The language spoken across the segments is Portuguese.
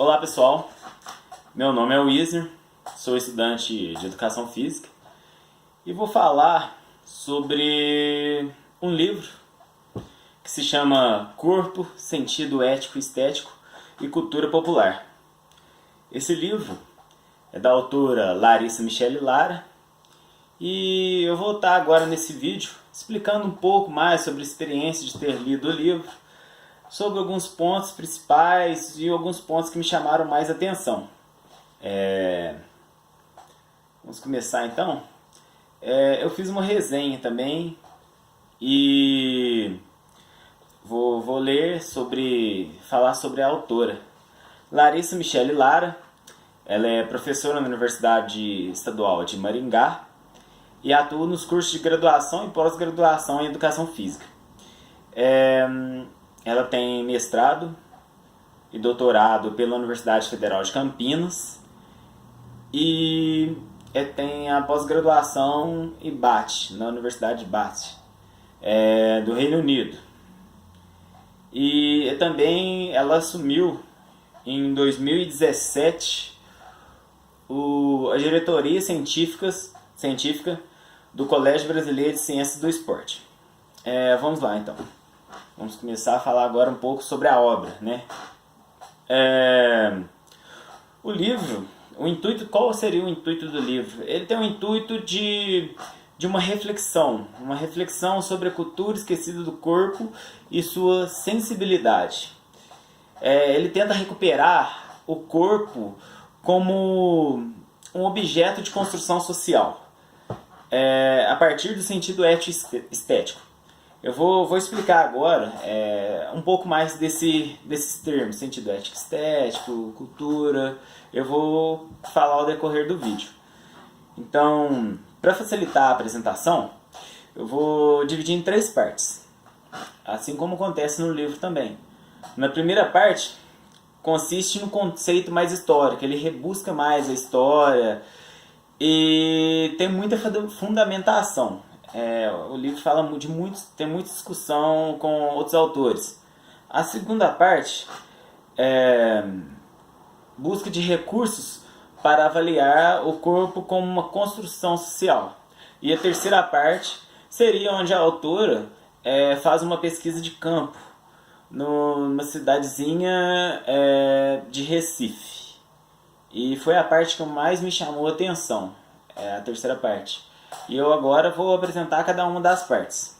Olá pessoal, meu nome é Wisner, sou estudante de Educação Física e vou falar sobre um livro que se chama Corpo, Sentido Ético e Estético e Cultura Popular. Esse livro é da autora Larissa Michele Lara e eu vou estar agora nesse vídeo explicando um pouco mais sobre a experiência de ter lido o livro, sobre alguns pontos principais e alguns pontos que me chamaram mais atenção. Vamos começar então. Eu fiz uma resenha também e vou ler falar sobre a autora. Larissa Michele Lara, ela é professora na Universidade Estadual de Maringá e atua nos cursos de graduação e pós-graduação em Educação Física. Ela tem mestrado e doutorado pela Universidade Federal de Campinas e tem a pós-graduação em Bath, na Universidade de Bath, do Reino Unido. E também ela assumiu em 2017 a diretoria científica do Colégio Brasileiro de Ciências do Esporte. Vamos lá então. Vamos começar a falar agora um pouco sobre a obra, né? O livro, qual seria o intuito do livro? Ele tem o intuito de uma reflexão sobre a cultura esquecida do corpo e sua sensibilidade. Ele tenta recuperar o corpo como um objeto de construção social, a partir do sentido ético-estético. Eu vou explicar agora um pouco mais desses termos, sentido ético estético, cultura. Eu vou falar ao decorrer do vídeo. Então, para facilitar a apresentação, eu vou dividir em 3 partes, assim como acontece no livro também. Na primeira parte, consiste no conceito mais histórico, ele rebusca mais a história e tem muita fundamentação. O livro fala tem muita discussão com outros autores. A segunda parte busca de recursos para avaliar o corpo como uma construção social. E a terceira parte seria onde a autora faz uma pesquisa de campo numa cidadezinha de Recife. E foi a parte que mais me chamou a atenção, a terceira parte. E eu agora vou apresentar cada uma das partes.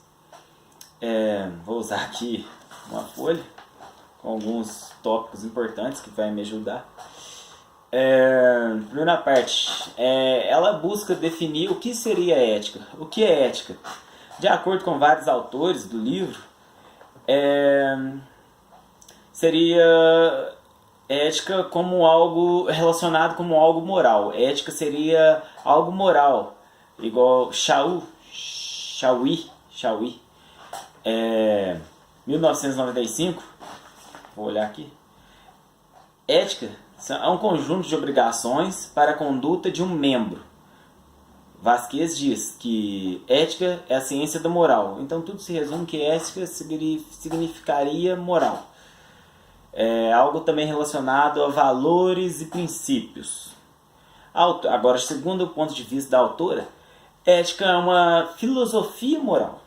Vou usar aqui uma folha com alguns tópicos importantes que vai me ajudar. Primeira parte, ela busca definir o que seria ética. O que é ética? De acordo com vários autores do livro, seria ética como algo relacionado como algo moral. Ética seria algo moral, igual Chauí, 1995, vou olhar aqui. Ética é um conjunto de obrigações para a conduta de um membro. Vasquez diz que ética é a ciência da moral. Então tudo se resume que ética significaria moral. Algo também relacionado a valores e princípios. Agora, segundo o ponto de vista da autora, ética é uma filosofia moral.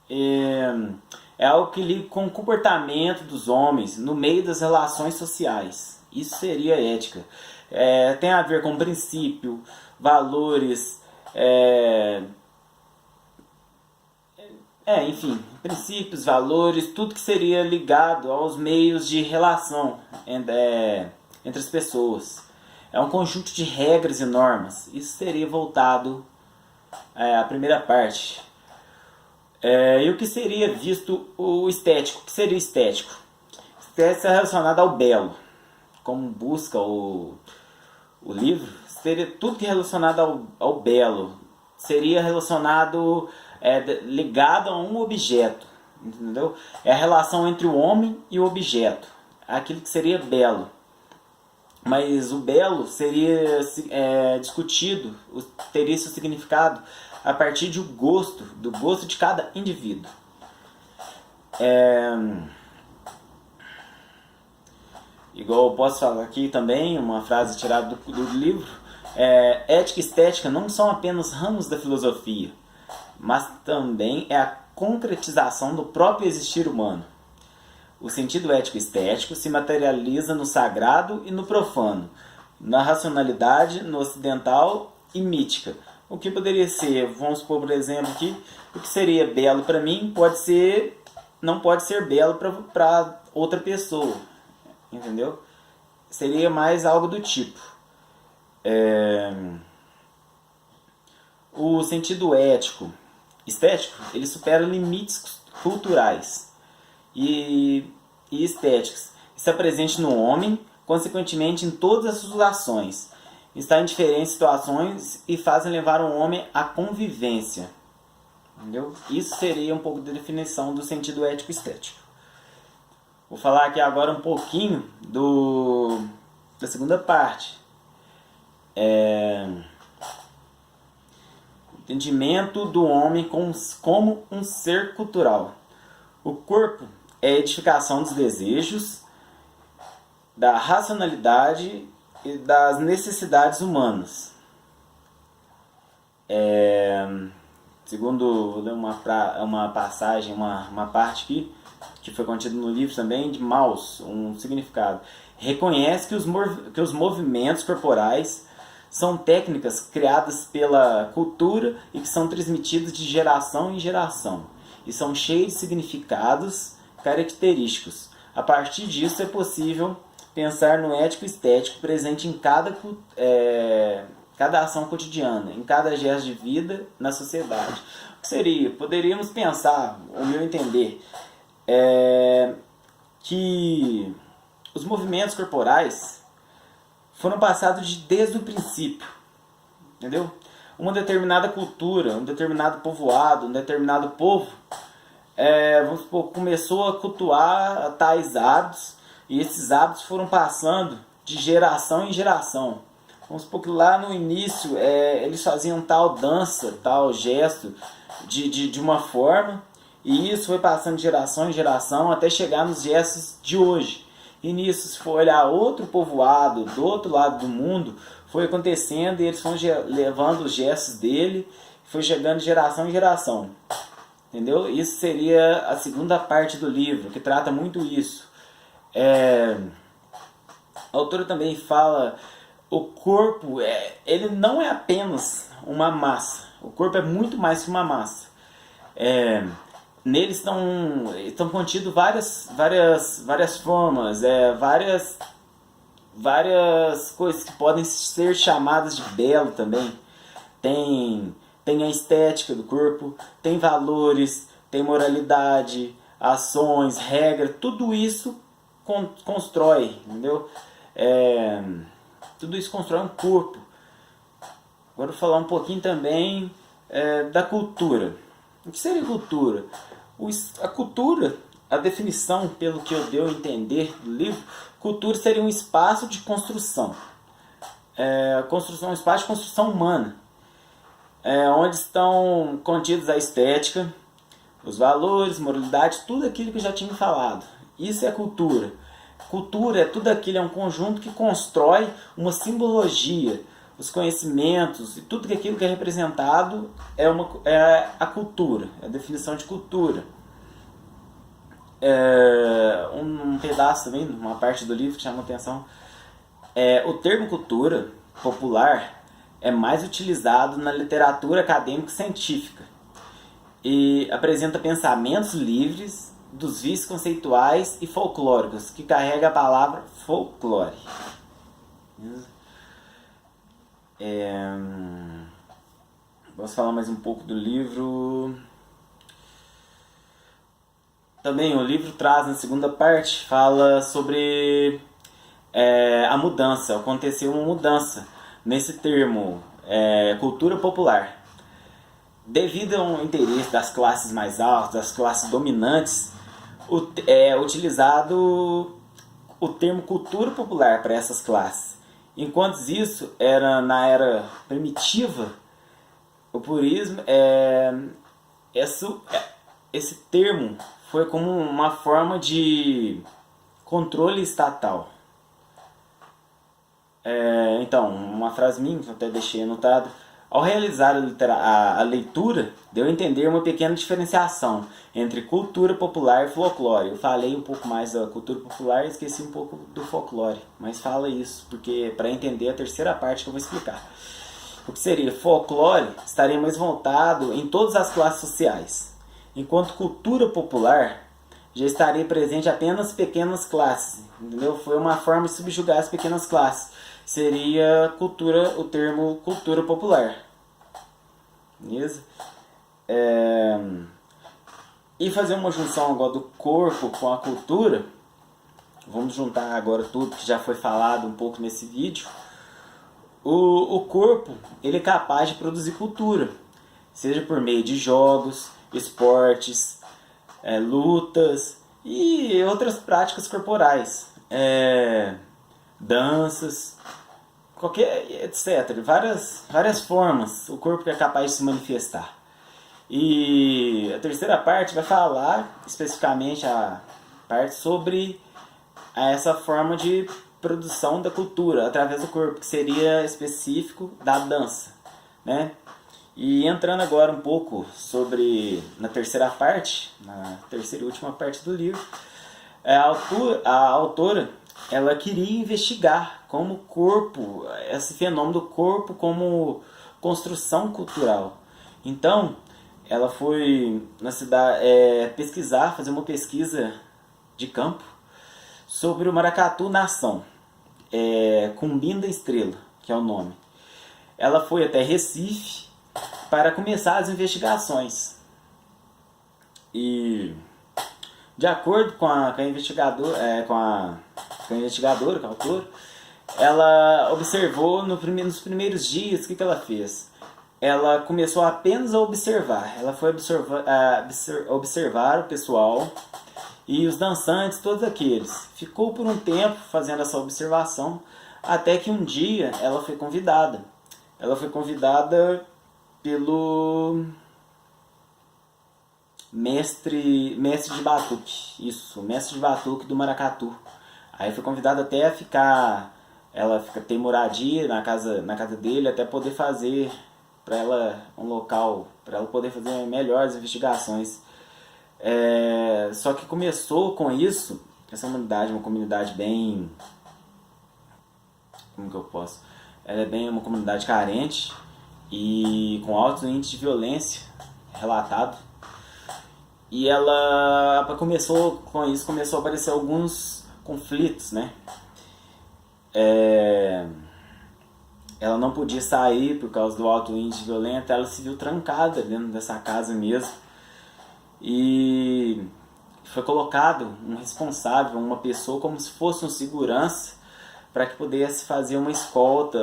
É algo que liga com o comportamento dos homens no meio das relações sociais. Isso seria ética. Tem a ver com princípio, valores, enfim, princípios, valores, tudo que seria ligado aos meios de relação entre as pessoas. É um conjunto de regras e normas. Isso seria voltado à primeira parte. E o que seria visto o estético? O que seria estético? Estético é relacionado ao belo. Como busca o livro, seria tudo que é relacionado ao belo. Seria relacionado, ligado a um objeto. Entendeu? É a relação entre o homem e o objeto. Aquilo que seria belo. Mas o belo seria discutido, teria seu significado a partir do gosto de cada indivíduo. igual eu posso falar aqui também, uma frase tirada do livro, ética e estética não são apenas ramos da filosofia, mas também é a concretização do próprio existir humano. O sentido ético e estético se materializa no sagrado e no profano, na racionalidade, no ocidental e mítica. O que poderia ser, vamos supor, por exemplo, aqui, o que seria belo para mim não pode ser belo para outra pessoa, entendeu? Seria mais algo do tipo. O sentido ético, estético, ele supera limites culturais e estéticos. Está presente no homem, consequentemente em todas as suas ações. Está em diferentes situações e fazem levar o homem à convivência. Entendeu? Isso seria um pouco da definição do sentido ético estético. Vou falar aqui agora um pouquinho da segunda parte. Entendimento do homem como um ser cultural. O corpo é a edificação dos desejos, da racionalidade e das necessidades humanas. Segundo uma passagem, uma parte aqui, que foi contida no livro também, de Mauss, um significado. Reconhece que os movimentos corporais são técnicas criadas pela cultura e que são transmitidas de geração em geração. E são cheios de significados característicos. A partir disso é possível pensar no ético e estético presente em cada ação cotidiana, em cada gesto de vida na sociedade. O que seria? Poderíamos pensar, ao meu entender, que os movimentos corporais foram passados desde o princípio, entendeu? Uma determinada cultura, um determinado povoado, um determinado povo, vamos supor, começou a cultuar tais hábitos, e esses hábitos foram passando de geração em geração. Vamos supor que lá no início eles faziam tal dança, tal gesto de uma forma, e isso foi passando de geração em geração até chegar nos gestos de hoje. E nisso, se for olhar outro povoado do outro lado do mundo, foi acontecendo e eles foram levando os gestos dele, foi chegando de geração em geração. Entendeu? Isso seria a segunda parte do livro, que trata muito isso. A autora também fala, o corpo ele não é apenas uma massa. O corpo é muito mais que uma massa. Neles estão contidos várias formas, várias coisas que podem ser chamadas de belo também. Tem a estética do corpo, tem valores, tem moralidade, ações, regras, tudo isso constrói, entendeu? Tudo isso constrói um corpo. Agora vou falar um pouquinho também da cultura. O que seria cultura? A cultura, a definição, pelo que eu dei a entender do livro, cultura seria um espaço de construção. Um espaço de construção humana. Onde estão contidos a estética, os valores, moralidade, tudo aquilo que eu já tinha falado. Isso é cultura. Cultura é tudo aquilo, é um conjunto que constrói uma simbologia, os conhecimentos e tudo aquilo que é representado é a cultura, é a definição de cultura. Um pedaço também, uma parte do livro que chama a atenção, o termo cultura popular é mais utilizado na literatura acadêmica e científica e apresenta pensamentos livres dos vícios conceituais e folclóricos, que carrega a palavra folclore. Vamos falar mais um pouco do livro. Também o livro traz, na segunda parte, fala sobre a mudança. Aconteceu uma mudança nesse termo, cultura popular. Devido ao interesse das classes mais altas, das classes dominantes, é utilizado o termo cultura popular para essas classes. Enquanto isso, na era primitiva, o purismo, esse termo foi como uma forma de controle estatal. Então, uma frase minha que eu até deixei anotada. Ao realizar a leitura, deu a entender uma pequena diferenciação entre cultura popular e folclore. Eu falei um pouco mais da cultura popular e esqueci um pouco do folclore, mas fala isso, porque para entender a terceira parte que eu vou explicar. O que seria folclore estaria mais voltado em todas as classes sociais, enquanto cultura popular já estaria presente apenas pequenas classes, entendeu? Foi uma forma de subjugar as pequenas classes. Seria cultura, o termo cultura popular. Beleza? E fazer uma junção agora do corpo com a cultura. Vamos juntar agora tudo que já foi falado um pouco nesse vídeo. O corpo, ele é capaz de produzir cultura, seja por meio de jogos, esportes, lutas e outras práticas corporais, danças, qualquer, etc. Várias formas o corpo é capaz de se manifestar. E a terceira parte vai falar especificamente a parte sobre essa forma de produção da cultura através do corpo, que seria específico da dança, né? E entrando agora um pouco na terceira e última parte do livro, a autora ela queria investigar como o corpo, esse fenômeno do corpo como construção cultural. Então, ela foi na cidade pesquisar, fazer uma pesquisa de campo sobre o maracatu nação, Cumbinda Estrela, que é o nome. Ela foi até Recife para começar as investigações. E de acordo com a investigadora, com a autora, ela observou nos primeiros dias. O que ela fez? Ela começou apenas a observar. Ela foi observar o pessoal e os dançantes, todos aqueles. Ficou por um tempo fazendo essa observação, até que um dia ela foi convidada. Ela foi convidada pelo mestre de batuque. Isso, mestre de batuque do maracatu. Aí foi convidada até a ficar... ter moradia na casa dele, até poder fazer para ela um local, para ela poder fazer melhores investigações. Só que começou com isso, essa comunidade é uma comunidade bem... Como que eu posso? Ela é bem uma comunidade carente e com altos índices de violência relatado. E ela começou a aparecer alguns conflitos, né? Ela não podia sair por causa do alto índice de violência, ela se viu trancada dentro dessa casa mesmo. E foi colocado um responsável, uma pessoa como se fosse um segurança, para que pudesse fazer uma escolta,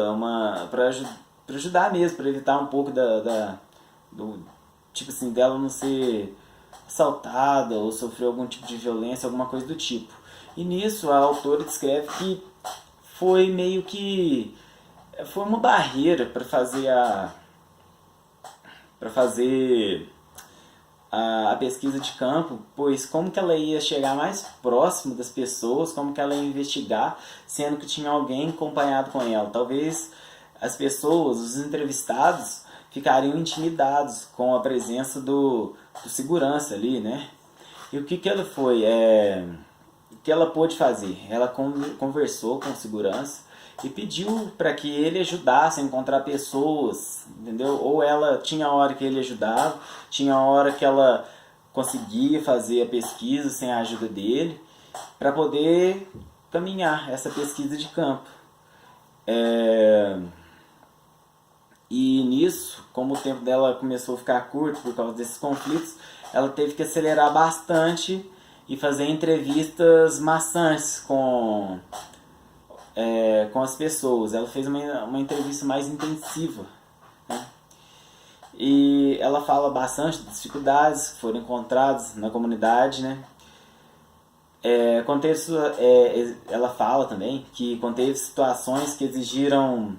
para ajudar mesmo, para evitar um pouco do tipo assim, dela não ser assaltada ou sofrer algum tipo de violência, alguma coisa do tipo. E nisso a autora descreve que foi meio que foi uma barreira para fazer a pesquisa de campo, pois como que ela ia chegar mais próximo das pessoas, como que ela ia investigar, sendo que tinha alguém acompanhado com ela. Talvez as pessoas, os entrevistados, ficariam intimidados com a presença do segurança ali, né? E o que ela foi? O que ela pôde fazer? Ela conversou com o segurança e pediu para que ele ajudasse a encontrar pessoas, entendeu? Ou ela tinha hora que ele ajudava, tinha hora que ela conseguia fazer a pesquisa sem a ajuda dele, para poder caminhar essa pesquisa de campo. E nisso, como o tempo dela começou a ficar curto por causa desses conflitos, ela teve que acelerar bastante e fazer entrevistas maçantes com as pessoas. Ela fez uma entrevista mais intensiva, né? E ela fala bastante das dificuldades que foram encontradas na comunidade, né? Ela fala também que conteve situações que exigiram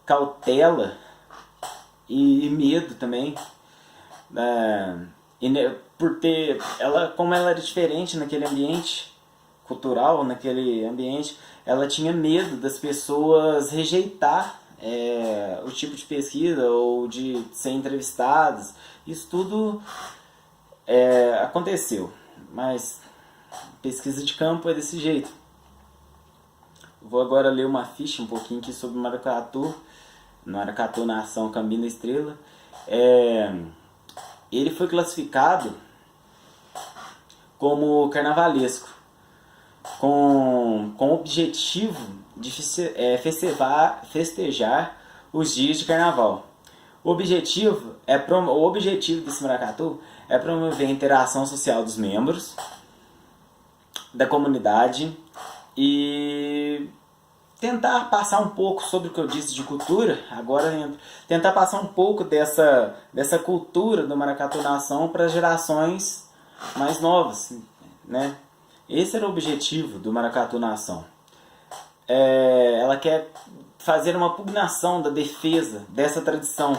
cautela e medo também, como ela era diferente naquele ambiente cultural, naquele ambiente, ela tinha medo das pessoas rejeitar o tipo de pesquisa ou de ser entrevistadas. Isso tudo aconteceu, mas pesquisa de campo é desse jeito. Vou agora ler uma ficha um pouquinho aqui sobre Maracatu Nação Caminho da Estrela. Ele foi classificado como carnavalesco, com o objetivo de festejar os dias de carnaval. O objetivo desse maracatu é promover a interação social dos membros da comunidade e tentar passar um pouco sobre o que eu disse de cultura. Agora tentar passar um pouco dessa cultura do Maracatu Nação para gerações mais novas, né? Esse era o objetivo do Maracatu Nação. Ela quer fazer uma pugnação da defesa dessa tradição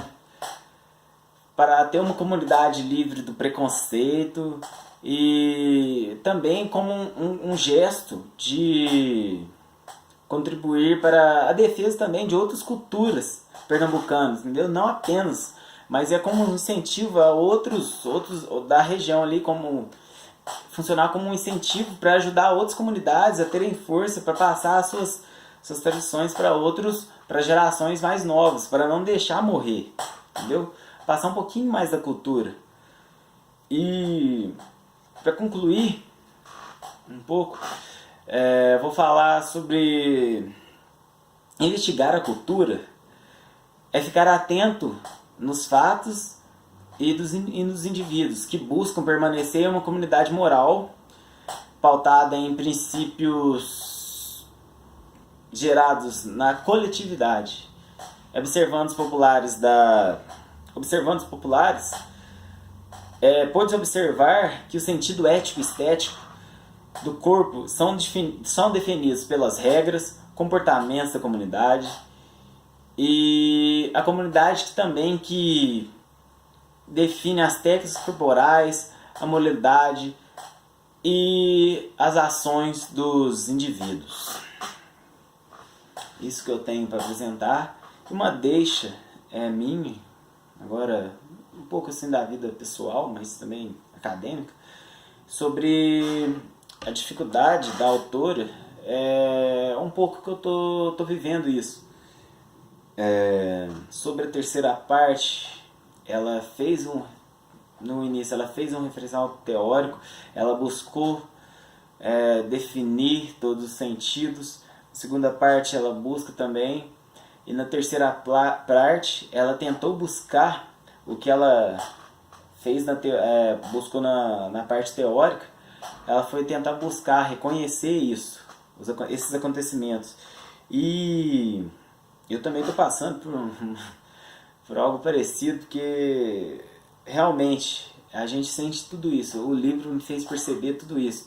para ter uma comunidade livre do preconceito e também como um gesto de contribuir para a defesa também de outras culturas pernambucanas, entendeu? Não apenas, mas é como um incentivo a outros da região ali, como funcionar como um incentivo para ajudar outras comunidades a terem força para passar as suas tradições para gerações mais novas, para não deixar morrer, entendeu? Passar um pouquinho mais da cultura. E para concluir um pouco, vou falar sobre investigar a cultura, ficar atento nos fatos e nos indivíduos que buscam permanecer em uma comunidade moral pautada em princípios gerados na coletividade. Observando os populares, pode observar que o sentido ético e estético do corpo são definidos pelas regras, comportamentos da comunidade, e a comunidade que define as técnicas corporais, a moralidade e as ações dos indivíduos. Isso que eu tenho para apresentar. Uma deixa minha, agora um pouco assim da vida pessoal, mas também acadêmica, sobre a dificuldade da autora, um pouco que eu tô vivendo isso. Sobre a terceira parte, no início ela fez um referencial teórico, ela buscou definir todos os sentidos. Na segunda parte ela busca também, e na terceira parte ela tentou buscar o que ela fez buscou na parte teórica. Ela foi tentar buscar, reconhecer esses acontecimentos. E eu também estou passando por algo parecido, porque realmente a gente sente tudo isso. O livro me fez perceber tudo isso,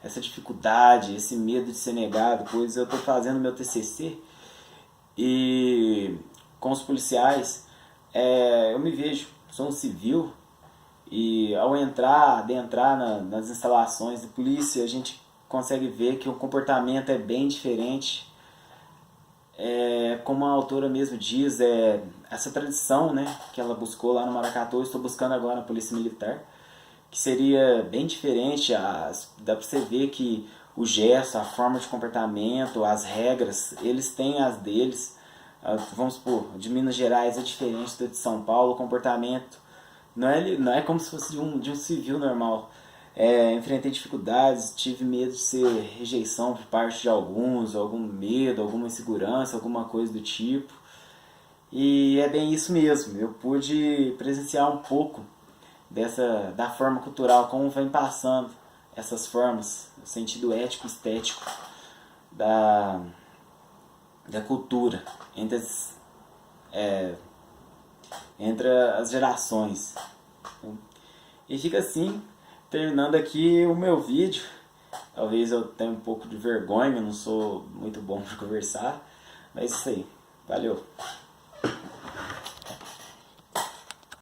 essa dificuldade, esse medo de ser negado, pois eu estou fazendo meu TCC e com os policiais eu me vejo, sou um civil, e ao adentrar nas instalações de polícia, a gente consegue ver que o comportamento é bem diferente. Como a autora mesmo diz, essa tradição, né, que ela buscou lá no Maracatu, eu estou buscando agora na Polícia Militar, que seria bem diferente. Dá para você ver que o gesto, a forma de comportamento, as regras, eles têm as deles. Vamos supor, de Minas Gerais é diferente do de São Paulo. O comportamento não é como se fosse de um civil normal. Enfrentei dificuldades, tive medo de ser rejeição por parte de alguns, algum medo, alguma insegurança, alguma coisa do tipo. E é bem isso mesmo, eu pude presenciar um pouco da forma cultural, como vem passando essas formas, o sentido ético e estético da cultura entre as gerações. E fica assim, terminando aqui o meu vídeo. Talvez eu tenha um pouco de vergonha, eu não sou muito bom para conversar, mas é isso aí. Valeu!